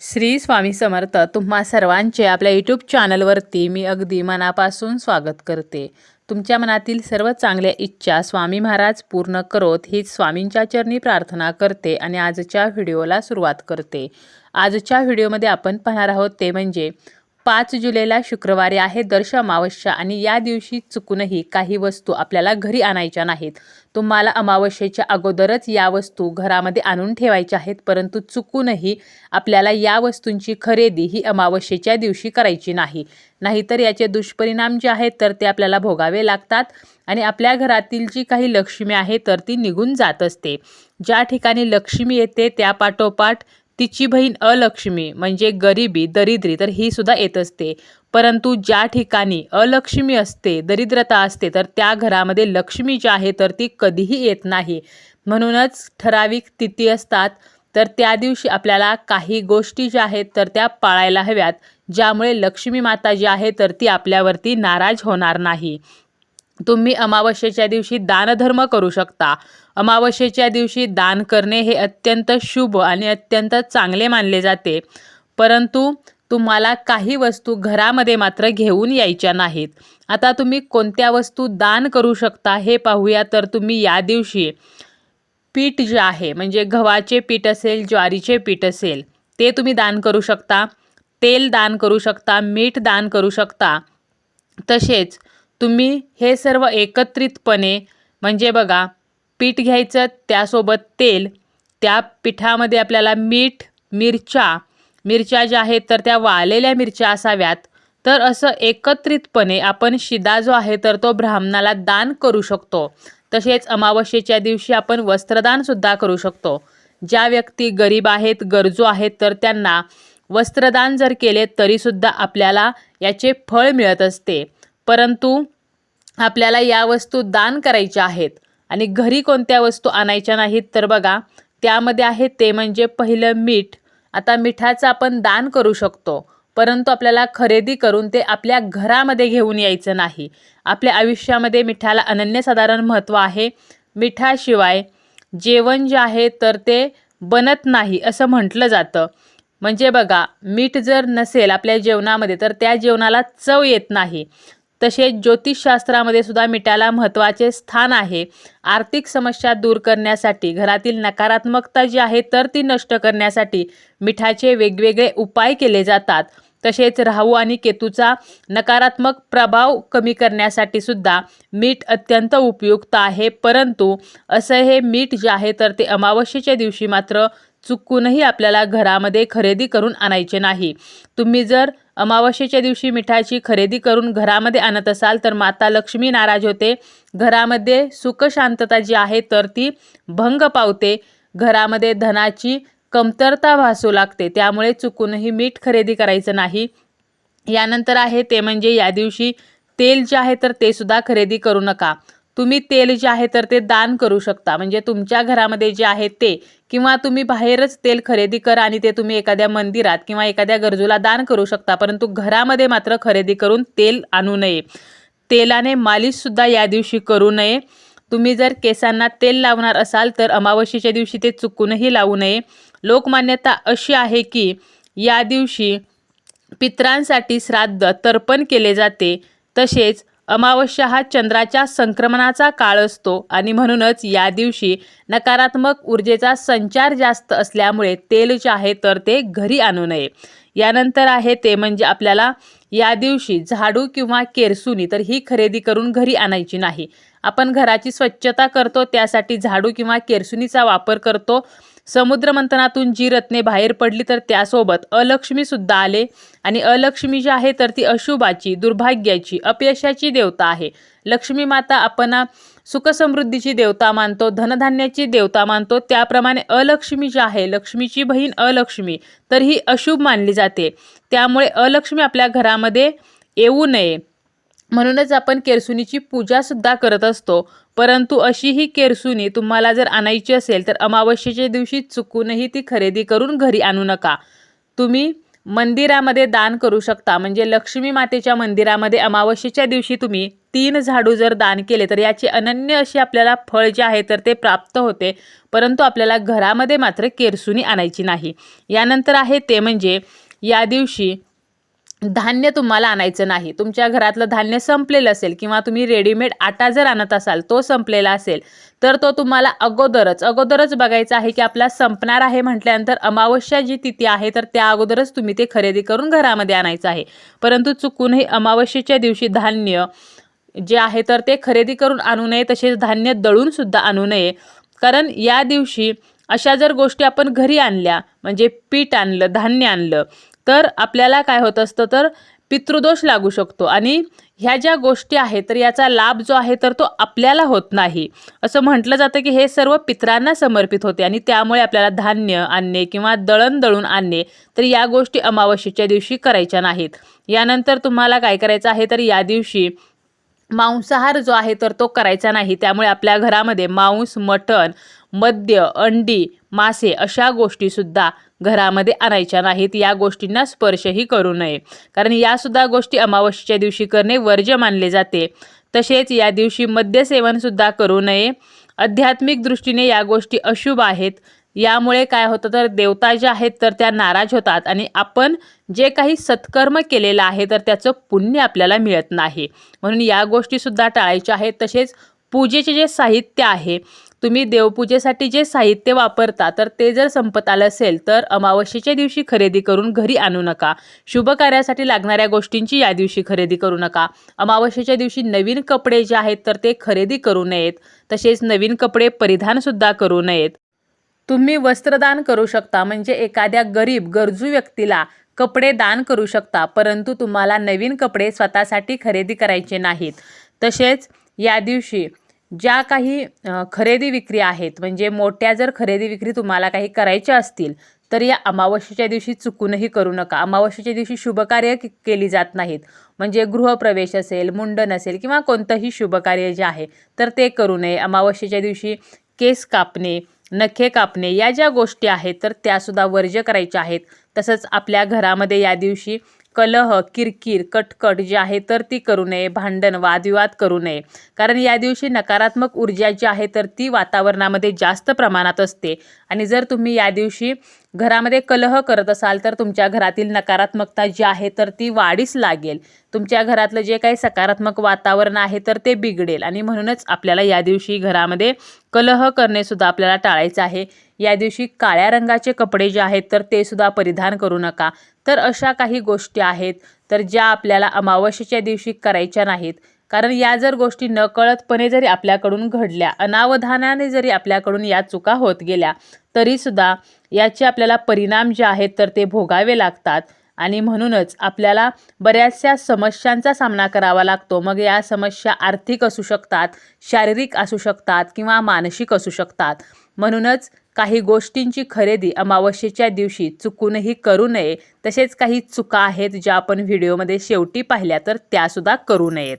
श्री स्वामी समर्थ. तुम्हा सर्वांचे आपल्या यूट्यूब चॅनलवरती मी अगदी मनापासून स्वागत करते. तुमच्या मनातील सर्व चांगल्या इच्छा स्वामी महाराज पूर्ण करोत हीच स्वामींच्या चरणी प्रार्थना करते आणि आजच्या व्हिडिओला सुरुवात करते. आजच्या व्हिडिओमध्ये आपण पाहणार आहोत ते म्हणजे 5 जुलैला शुक्रवारी आहे दर्श अमावस्या आणि या दिवशी चुकूनही काही वस्तू आपल्याला घरी आणायच्या नाहीत. तुम्हाला अमावस्येच्या अगोदरच या वस्तू घरामध्ये आणून ठेवायच्या आहेत, परंतु चुकूनही आपल्याला या वस्तूंची खरेदी ही अमावस्येच्या दिवशी करायची नाही. नाहीतर याचे दुष्परिणाम जे आहेत तर ते आपल्याला भोगावे लागतात आणि आपल्या घरातील जी काही लक्ष्मी आहे तर ती निघून जात असते. ज्या ठिकाणी लक्ष्मी येते त्या पाठोपाठ तिची बहीण अलक्ष्मी म्हणजे गरिबी, दरिद्री तर ही सुद्धा येत असते. परंतु ज्या ठिकाणी अलक्ष्मी असते, दरिद्रता असते तर त्या घरामध्ये लक्ष्मी जी आहे तर ती कधीही येत नाही. म्हणूनच ठराविक तिथी असतात तर त्या दिवशी आपल्याला काही गोष्टी ज्या आहेत तर त्या पाळायला हव्यात, ज्यामुळे लक्ष्मी माता जी आहे तर ती आपल्यावरती नाराज होणार नाही. तुम्ही अमावस्येच्या दिवशी दानधर्म करू शकता. अमावस्येच्या दिवशी दान करणे हे अत्यंत शुभ आणि अत्यंत चांगले मानले जाते. परंतु तुम्हाला काही वस्तू घरामध्ये मात्र घेऊन यायच्या नाहीत. आता तुम्ही कोणत्या वस्तू दान करू शकता हे पाहूया. तर तुम्ही या दिवशी पीठ जे आहे म्हणजे गव्हाचे पीठ असेल, ज्वारीचे पीठ असेल ते तुम्ही दान करू शकता. तेल दान करू शकता, मीठ दान करू शकता. तसेच तुम्ही हे सर्व एकत्रितपणे म्हणजे बघा, पीठ घ्यायचं, त्यासोबत तेल, त्या पिठामध्ये आपल्याला मीठ, मिरच्या ज्या आहेत तर त्या वाळलेल्या मिरच्या असाव्यात. तर असं एकत्रितपणे आपण शिदा जो आहे तर तो ब्राह्मणाला दान करू शकतो. तसेच अमावस्येच्या दिवशी आपण वस्त्रदानसुद्धा करू शकतो. ज्या व्यक्ती गरीब आहेत, गरजू आहेत तर त्यांना वस्त्रदान जर केले तरीसुद्धा आपल्याला याचे फळ मिळत असते. परंतु आपल्याला या वस्तू दान करायच्या आहेत आणि घरी कोणत्या वस्तू आणायच्या नाहीत तर बघा, त्यामध्ये आहे ते म्हणजे पहिलं मीठ. आता मिठाचं आपण दान करू शकतो, परंतु आपल्याला खरेदी करून ते आपल्या घरामध्ये घेऊन यायचं नाही. आपल्या आयुष्यामध्ये मिठाला अनन्यसाधारण महत्त्व आहे. मिठाशिवाय जेवण जे आहे तर ते बनत नाही असं म्हटलं जातं. म्हणजे बघा, मीठ जर नसेल आपल्या जेवणामध्ये तर त्या जेवणाला चव येत नाही. तसेच ज्योतिषशास्त्रामध्ये सुद्धा मिठाला महत्त्वाचे स्थान आहे. आर्थिक समस्या दूर करण्यासाठी, घरातील नकारात्मकता जी आहे तर ती नष्ट करण्यासाठी मिठाचे वेगवेगळे उपाय केले जातात. तसेच राहू आणि केतूचा नकारात्मक प्रभाव कमी करण्यासाठी सुद्धा मीठ अत्यंत उपयुक्त आहे. परंतु असं हे मीठ जे आहे तर ते अमावस्येच्या दिवशी मात्र चुकूनही आपल्याला घरामध्ये खरेदी करून आणायचे नाही. तुम्ही जर अमावस्येच्या दिवशी मिठाची खरेदी करून घरामध्ये आणत असाल तर माता लक्ष्मी नाराज होते. घरामध्ये सुख शांतता जी आहे तर ती भंग पावते. घरामध्ये धनाची कमतरता भासू लागते. त्यामुळे चुकूनही मीठ खरेदी करायचं नाही. यानंतर आहे ते म्हणजे या दिवशी तेल जे आहे तर ते सुद्धा खरेदी करू नका. तुम्ही तेल जे आहे तर ते दान करू शकता. म्हणजे तुमच्या घरामध्ये जे आहे ते, किंवा तुम्ही बाहेरच तेल खरेदी करा आणि ते तुम्ही एखाद्या मंदिरात किंवा एखाद्या गरजूला दान करू शकता. परंतु घरामध्ये मात्र खरेदी करून तेल आणू नये. तेलाने मालिशसुद्धा या दिवशी करू नये. तुम्ही जर केसांना तेल लावणार असाल तर अमावस्येच्या दिवशी ते चुकूनही लावू नये. लोकमान्यता अशी आहे की या दिवशी पितरांसाठी श्राद्ध तर्पण केले जाते. तसेच अमावस्या हा चंद्राच्या संक्रमणाचा काळ असतो आणि म्हणूनच या दिवशी नकारात्मक ऊर्जेचा संचार जास्त असल्यामुळे तेल जे आहे तर ते घरी आणू नये. यानंतर आहे ते म्हणजे आपल्याला या दिवशी झाडू किंवा केरसुनी तर ही खरेदी करून घरी आणायची नाही. आपण घराची स्वच्छता करतो त्यासाठी झाडू किंवा केरसुनीचा वापर करतो. समुद्रमंथनातून जी रत्ने बाहेर पडली तर त्यासोबत अलक्ष्मी सुद्धा आले आणि अलक्ष्मी जी आहे तर ती अशुभाची, दुर्भाग्याची, अपयशाची देवता आहे. लक्ष्मी माता आपण सुखसमृद्धीची देवता मानतो, धनधान्याची देवता मानतो. त्याप्रमाणे अलक्ष्मी जी आहे, लक्ष्मीची बहीण अलक्ष्मी तर ही अशुभ मानली जाते. त्यामुळे अलक्ष्मी आपल्या घरामध्ये येऊ नये म्हणूनच आपण केरसुनीची पूजासुद्धा करत असतो. परंतु अशी ही केरसुनी तुम्हाला जर आणायची असेल तर अमावस्येच्या दिवशी चुकूनही ती खरेदी करून घरी आणू नका. तुम्ही मंदिरामध्ये दान करू शकता. म्हणजे लक्ष्मी मातेच्या मंदिरामध्ये अमावस्येच्या दिवशी तुम्ही 3 झाडू जर दान केले तर याची अनन्य अशी आपल्याला फळ जे आहे तर ते प्राप्त होते. परंतु आपल्याला घरामध्ये मात्र केरसुणी आणायची नाही. यानंतर आहे ते म्हणजे या दिवशी धान्य तुम्हाला आणायचं नाही. तुमच्या घरातलं धान्य संपलेलं असेल किंवा तुम्ही रेडीमेड आटा जर आणत असाल तो संपलेला असेल तर तो तुम्हाला अगोदरच बघायचा आहे की आपला संपणार आहे म्हटल्यानंतर अमावस्या जी तिथी आहे तर त्या अगोदरच तुम्ही ते खरेदी करून घरामध्ये आणायचं आहे. परंतु चुकूनही अमावस्येच्या दिवशी धान्य जे आहे तर ते खरेदी करून आणू नये. तसेच धान्य दळून सुद्धा आणू नये. कारण या दिवशी अशा जर गोष्टी आपण घरी आणल्या म्हणजे पीठ आणलं, धान्य आणलं तर आपल्याला काय होत असतं तर पितृदोष लागू शकतो आणि ह्या ज्या गोष्टी आहेत तर याचा लाभ जो आहे तर तो आपल्याला होत नाही. असं म्हटलं जातं की हे सर्व पितरांना समर्पित होते आणि त्यामुळे आपल्याला धान्य आणणे किंवा दळून आणणे तर या गोष्टी अमावस्येच्या दिवशी करायच्या नाहीत. यानंतर तुम्हाला काय करायचं आहे तर या दिवशी मांसाहार जो आहे तर तो करायचा नाही. त्यामुळे आपल्या घरामध्ये मांस, मटण, मद्य, अंडी, मासे अशा गोष्टीसुद्धा घरामध्ये आणायच्या नाहीत. या गोष्टींना स्पर्शही करू नये. कारण यासुद्धा गोष्टी अमावस्येच्या दिवशी करणे वर्ज्य मानले जाते. तसेच या दिवशी मद्यसेवनसुद्धा करू नये. आध्यात्मिक दृष्टीने या गोष्टी अशुभ आहेत. यामुळे काय होतं तर देवता ज्या आहेत तर त्या नाराज होतात आणि आपण जे काही सत्कर्म केलेलं आहे तर त्याचं पुण्य आपल्याला मिळत नाही. म्हणून या गोष्टीसुद्धा टाळायच्या आहेत. तसेच पूजेचे जे साहित्य आहे तुम्ही देवपूजेसाठी जे साहित्य वापरता तर ते जर संपत आलं असेल तर अमावस्येच्या दिवशी खरेदी करून घरी आणू नका. शुभ कार्यासाठी लागणाऱ्या गोष्टींची या दिवशी खरेदी करू नका. अमावस्येच्या दिवशी नवीन कपडे जे आहेत तर ते खरेदी करू नयेत. तसेच नवीन कपडे परिधानसुद्धा करू नयेत. तुम्ही वस्त्रदान करू शकता. म्हणजे एखाद्या गरीब गरजू व्यक्तीला कपडे दान करू शकता. परंतु तुम्हाला नवीन कपडे स्वतःसाठी खरेदी करायचे नाहीत. तसेच या दिवशी ज्या काही खरेदी विक्री आहेत म्हणजे मोठ्या जर खरेदी विक्री तुम्हाला काही करायच्या असतील तर या अमावस्येच्या दिवशी चुकूनही करू नका. अमावस्येच्या दिवशी शुभकार्य केली जात नाहीत. म्हणजे गृहप्रवेश असेल, मुंडन असेल किंवा कोणतंही शुभकार्य जे आहे तर ते करू नये. अमावस्येच्या दिवशी केस कापणे, नखे कापणे या ज्या गोष्टी आहेत तर त्यासुद्धा वर्ज्य करायच्या आहेत. तसंच आपल्या घरामध्ये या दिवशी कलह, किरकिर, कटकट जी आहे तर ती करू नये. भांडण, वादविवाद करू नये. कारण या दिवशी नकारात्मक ऊर्जा जी आहे तर ती वातावरणामध्ये जास्त प्रमाणात असते आणि जर तुम्ही या दिवशी घरामध्ये कलह करत असाल तर तुमच्या घरातील नकारात्मकता जी आहे तर ती वाढीस लागेल. तुमच्या घरातलं जे काही सकारात्मक वातावरण आहे तर ते बिघडेल आणि म्हणूनच आपल्याला या दिवशी घरामध्ये कलह करणे सुद्धा आपल्याला टाळायचं आहे. या दिवशी काळ्या रंगाचे कपडे जे आहेत तर ते सुद्धा परिधान करू नका. तर अशा काही गोष्टी आहेत तर ज्या आपल्याला अमावस्येच्या दिवशी करायच्या नाहीत. कारण या जर गोष्टी नकळतपणे जरी आपल्याकडून घडल्या, अनावधानाने जरी आपल्याकडून या चुका होत गेल्या तरीसुद्धा याचे आपल्याला परिणाम जे आहेत तर ते भोगावे लागतात आणि म्हणूनच आपल्याला बऱ्याचशा समस्यांचा सामना करावा लागतो. मग या समस्या आर्थिक असू शकतात, शारीरिक असू शकतात किंवा मानसिक असू शकतात. म्हणूनच काही गोष्टींची खरेदी अमावस्येच्या दिवशी चुकूनही करू नये. तसेच काही चुका आहेत ज्या आपण व्हिडिओमध्ये शेवटी पाहिल्या तर त्यासुद्धा करू नयेत.